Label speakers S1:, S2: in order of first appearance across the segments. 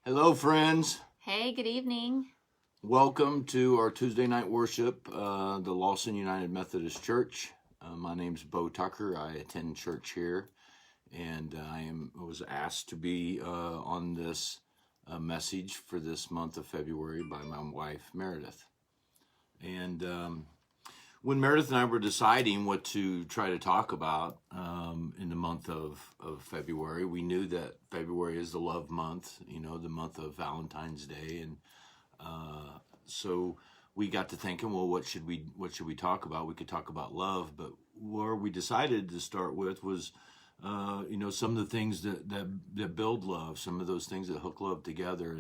S1: Hello, friends.
S2: Hey, good evening.
S1: Welcome to our Tuesday night worship, the Lawson United Methodist Church. My name's Bo Tucker. I attend church here, and was asked to be on this message for this month of February by my wife, Meredith. And when Meredith and I were deciding what to try to talk about in the month of February, we knew that February is the love month, the month of Valentine's Day. And so we got to thinking, well, what should we talk about? We could talk about love, but where we decided to start with was, some of the things that build love, some of those things that hook love together.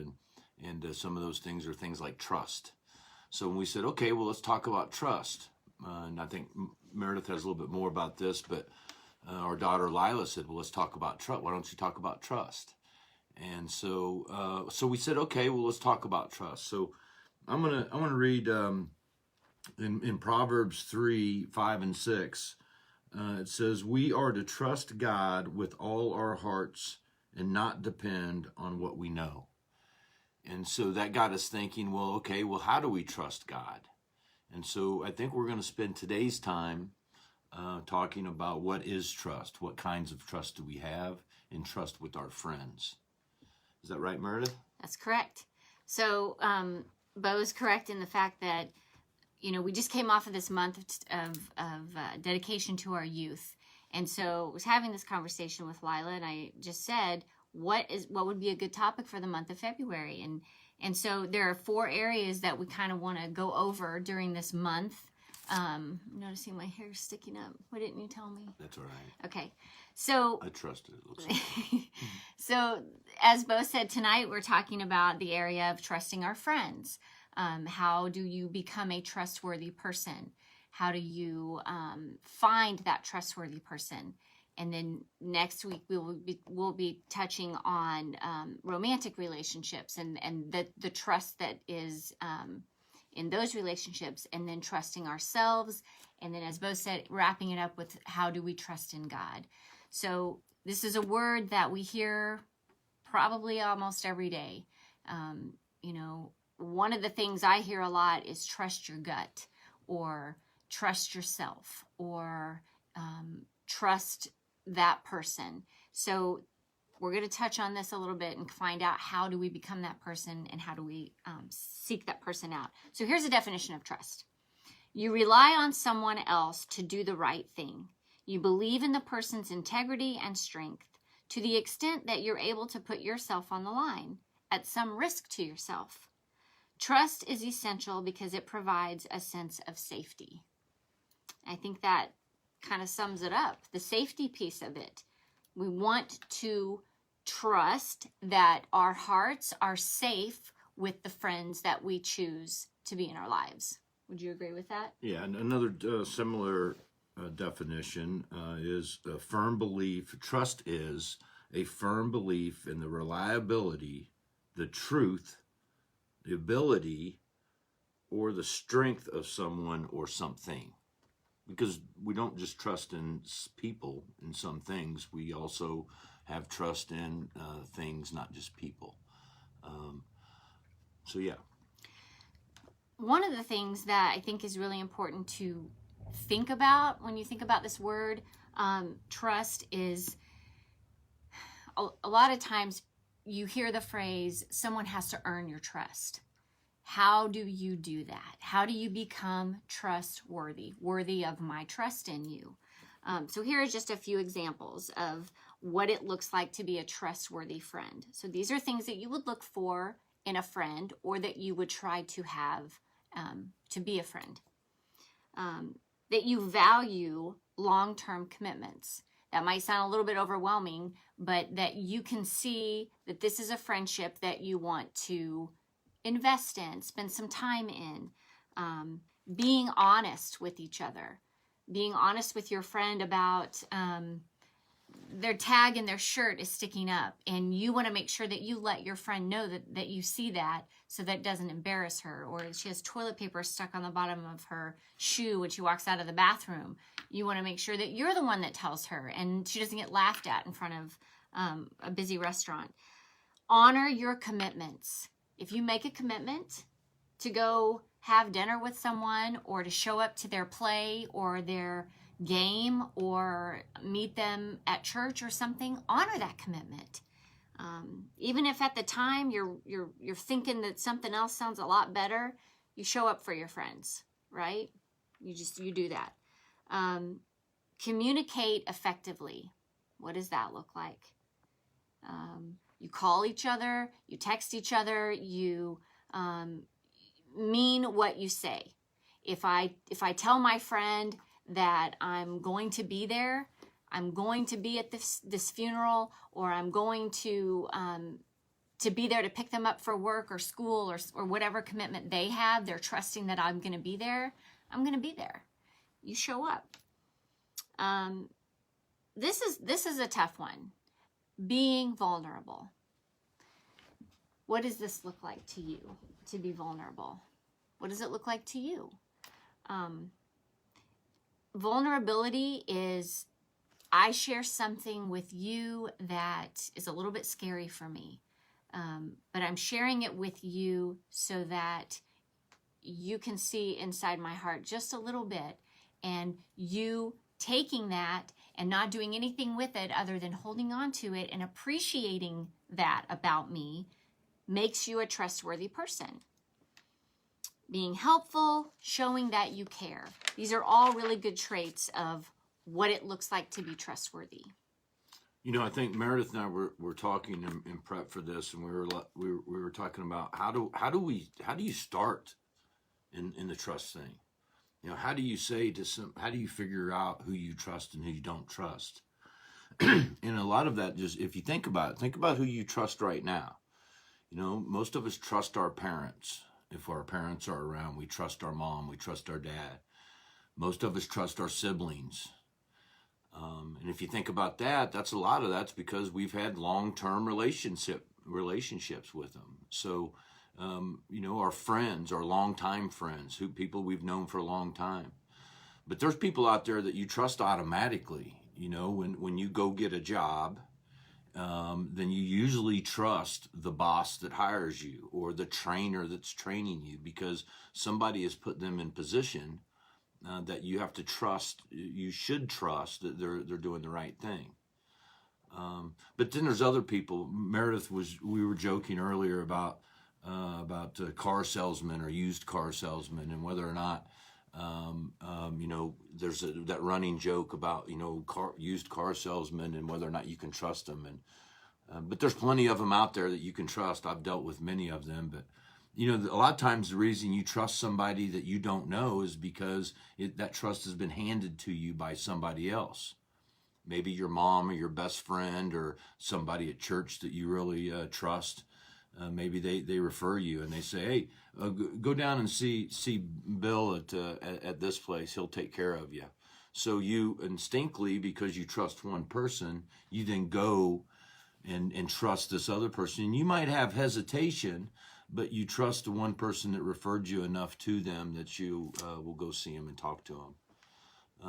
S1: And some of those things are things like trust. So when we said, okay, well, let's talk about trust. And I think Meredith has a little bit more about this, but our daughter Lila said, well, let's talk about trust. Why don't you talk about trust? And so we said, okay, well, let's talk about trust. So I'm gonna read in Proverbs 3, 5, and 6. It says, we are to trust God with all our hearts and not depend on what we know. And so that got us thinking, well, okay, well, how do we trust God? And so I think we're going to spend today's time talking about what is trust, what kinds of trust do we have, and trust with our friends. Is that right, Meredith?
S2: That's correct. So Bo's correct in the fact that, we just came off of this month of dedication to our youth. And so I was having this conversation with Lila, and I just said, what would be a good topic for the month of February? And so there are 4 areas that we kind of want to go over during this month. I'm noticing my hair sticking up. Why didn't you tell me?
S1: That's all right.
S2: Okay. So
S1: I trust it. It looks like.
S2: So as Bo said, tonight we're talking about the area of trusting our friends. How do you become a trustworthy person? How do you find that trustworthy person? And then next week we'll be touching on romantic relationships and the trust that is in those relationships, and then trusting ourselves. And then, as Bo said, wrapping it up with how do we trust in God? So this is a word that we hear probably almost every day. One of the things I hear a lot is trust your gut, or trust yourself, or trust that person. So we're going to touch on this a little bit and find out how do we become that person and how do we seek that person out. So here's a definition of trust. You rely on someone else to do the right thing. You believe in the person's integrity and strength to the extent that you're able to put yourself on the line at some risk to yourself. Trust is essential because it provides a sense of safety. I think that kind of sums it up, the safety piece of it. We want to trust that our hearts are safe with the friends that we choose to be in our lives. Would you agree with that?
S1: Yeah, and another similar definition is a firm belief. Trust is a firm belief in the reliability, the truth, the ability, or the strength of someone or something. Because we don't just trust in people and some things, we also have trust in things, not just people. So yeah.
S2: One of the things that I think is really important to think about when you think about this word, trust, is a lot of times you hear the phrase, someone has to earn your trust. How do you do that? How do you become trustworthy, worthy of my trust in you? So here are just a few examples of what it looks like to be a trustworthy friend. So these are things that you would look for in a friend, or that you would try to have to be a friend. That you value long-term commitments. That might sound a little bit overwhelming, but that you can see that this is a friendship that you want to invest in, spend some time in. Being honest with each other. Being honest with your friend about their tag in their shirt is sticking up, and you want to make sure that you let your friend know that you see that, so that it doesn't embarrass her. Or she has toilet paper stuck on the bottom of her shoe when she walks out of the bathroom. You want to make sure that you're the one that tells her, and she doesn't get laughed at in front of a busy restaurant. honor your commitments. If you make a commitment to go have dinner with someone or to show up to their play or their game or meet them at church or something, honor that commitment. Even if at the time you're thinking that something else sounds a lot better, you show up for your friends, right? You do that. Communicate effectively. What does that look like? You call each other, you text each other, you mean what you say. If I tell my friend that I'm going to be there, I'm going to be at this funeral, or I'm going to be there to pick them up for work or school or whatever commitment they have, they're trusting that I'm going to be there, I'm going to be there. You show up. This is a tough one. Being vulnerable. What does this look like to you, to be vulnerable? What does it look like to you? Vulnerability is, I share something with you that is a little bit scary for me, but I'm sharing it with you so that you can see inside my heart just a little bit, and you taking that and not doing anything with it other than holding on to it and appreciating that about me makes you a trustworthy person. Being helpful, showing that you care. These are all really good traits of what it looks like to be trustworthy.
S1: You know, I think Meredith and I were talking in prep for this, and we were talking about how do you start in the trust thing? You know, how do you figure out who you trust and who you don't trust? And a lot of that, just if you think about who you trust right now. You know, most of us trust our parents. If our parents are around, we trust our mom, we trust our dad. Most of us trust our siblings. And if you think about that, that's because we've had long-term relationships with them. So, you know, our friends, our longtime friends, people we've known for a long time. But there's people out there that you trust automatically. You know, when you go get a job, then you usually trust the boss that hires you or the trainer that's training you, because somebody has put them in position that you have to trust. You should trust that they're doing the right thing. But then there's other people. We were joking earlier about car salesmen or used car salesmen, and whether or not you know, there's that running joke about, you know, used car salesmen and whether or not you can trust them. And but there's plenty of them out there that you can trust. I've dealt with many of them, but you know, a lot of times the reason you trust somebody that you don't know is because that trust has been handed to you by somebody else. Maybe your mom or your best friend or somebody at church that you really trust. Maybe they refer you and they say, hey, go down and see Bill at this place. He'll take care of you. So you instinctively, because you trust one person, you then go and trust this other person. And you might have hesitation, but you trust the one person that referred you enough to them that you will go see him and talk to him.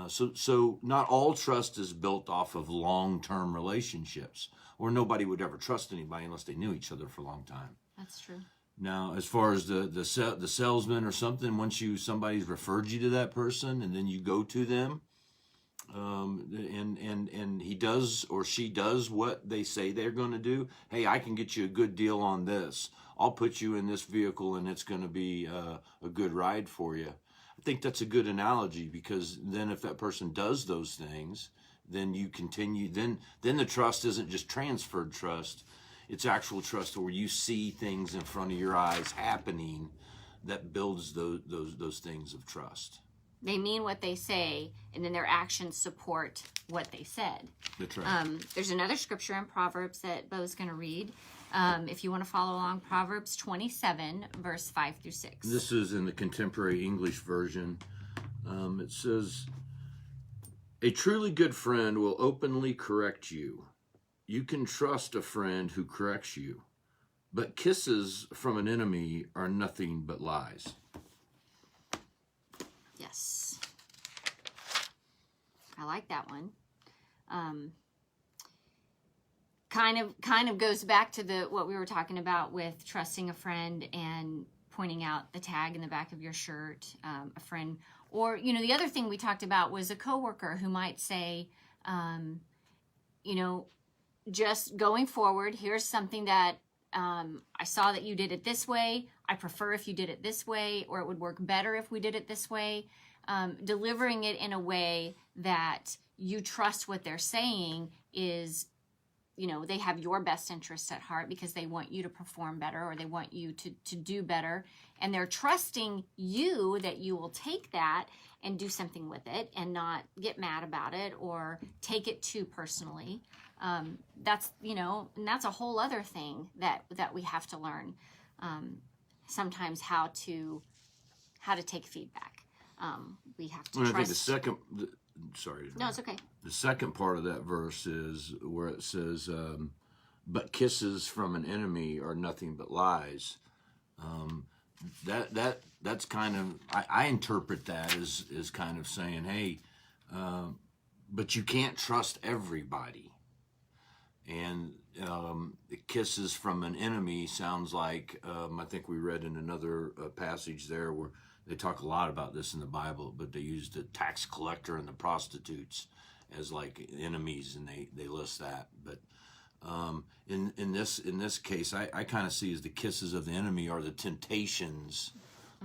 S1: So not all trust is built off of long-term relationships, or nobody would ever trust anybody unless they knew each other for a long time.
S2: That's true. Now,
S1: as far as the salesman or something, once somebody's referred you to that person, and then you go to them, and he does or she does what they say they're going to do. Hey, I can get you a good deal on this. I'll put you in this vehicle, and it's going to be a good ride for you. I think that's a good analogy, because then if that person does those things, then you continue. Then the trust isn't just transferred trust; it's actual trust where you see things in front of your eyes happening that builds those things of trust.
S2: They mean what they say, and then their actions support what they said.
S1: That's right.
S2: There's another scripture in Proverbs that Bo's going to read. If you want to follow along, Proverbs 27, verse 5 through 6.
S1: This is in the contemporary English version. It says, a truly good friend will openly correct you. You can trust a friend who corrects you, but kisses from an enemy are nothing but lies.
S2: Yes. I like that one. kind of goes back to what we were talking about with trusting a friend and pointing out the tag in the back of your shirt, a friend. Or, the other thing we talked about was a coworker who might say, just going forward, here's something that I saw that you did it this way. I prefer if you did it this way, or it would work better if we did it this way. Delivering it in a way that you trust what they're saying is, they have your best interests at heart because they want you to perform better, or they want you to do better. And they're trusting you that you will take that and do something with it and not get mad about it or take it too personally. That's, and that's a whole other thing that we have to learn. Sometimes how to take feedback. We have to
S1: Well,
S2: trust.
S1: I think sorry.
S2: No, it's okay.
S1: The second part of that verse is where it says, "But kisses from an enemy are nothing but lies." That's kind of, I interpret that as kind of saying, hey, but you can't trust everybody. And kisses from an enemy sounds like, I think we read in another passage there where they talk a lot about this in the Bible, but they use the tax collector and the prostitutes as like enemies, and they list that. But in this case, I kind of see as the kisses of the enemy are the temptations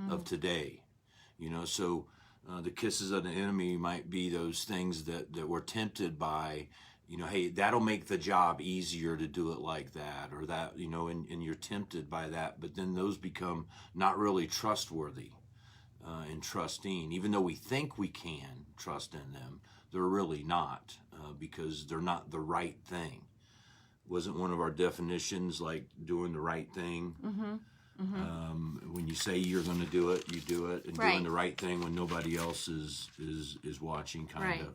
S1: of today. So the kisses of the enemy might be those things that we're tempted by. Hey, that'll make the job easier to do it like that, or that, and you're tempted by that, but then those become not really trustworthy and trusting. Even though we think we can trust in them, they're really not, because they're not the right thing. Wasn't one of our definitions like doing the right thing? When you say you're going to do it, you do it, and doing the right thing when nobody else is watching, kind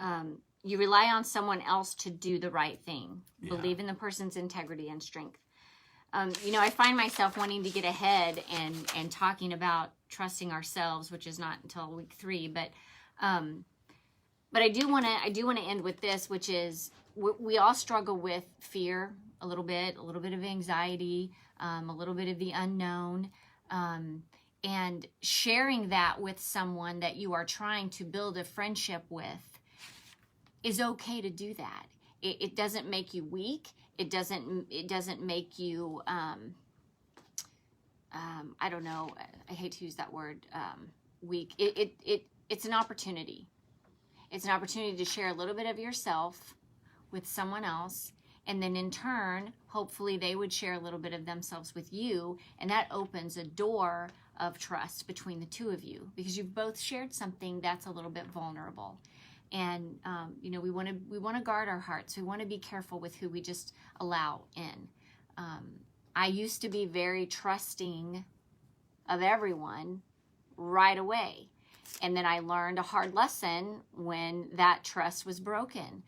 S1: of.
S2: You rely on someone else to do the right thing.
S1: Yeah.
S2: Believe in the person's integrity and strength. I find myself wanting to get ahead and talking about trusting ourselves, which is not until week 3. But I do want to end with this, which is we all struggle with fear a little bit of anxiety, a little bit of the unknown, and sharing that with someone that you are trying to build a friendship with is okay to do that. It doesn't make you weak. It doesn't make you, I don't know, I hate to use that word, weak. It's an opportunity. It's an opportunity to share a little bit of yourself with someone else, and then in turn, hopefully they would share a little bit of themselves with you, and that opens a door of trust between the two of you because you've both shared something that's a little bit vulnerable. And we want to guard our hearts. We want to be careful with who we just allow in. I used to be very trusting of everyone right away, and then I learned a hard lesson when that trust was broken.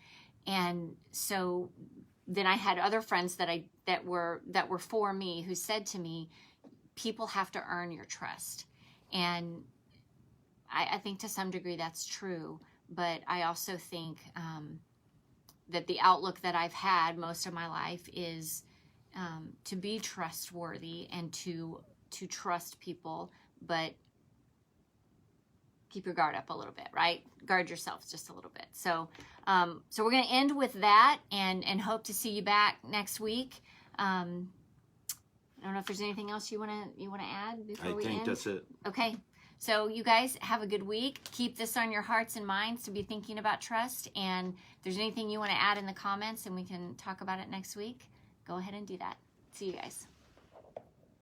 S2: And so then I had other friends that were for me who said to me, "People have to earn your trust," and I think to some degree that's true. But I also think that the outlook that I've had most of my life is to be trustworthy and to trust people, but keep your guard up a little bit, right? Guard yourselves just a little bit. So we're going to end with that and hope to see you back next week. I don't know if there's anything else you want to add before we end. I think
S1: that's it.
S2: Okay. So you guys have a good week. Keep this on your hearts and minds to be thinking about trust. And if there's anything you want to add in the comments and we can talk about it next week, go ahead and do that. See you guys.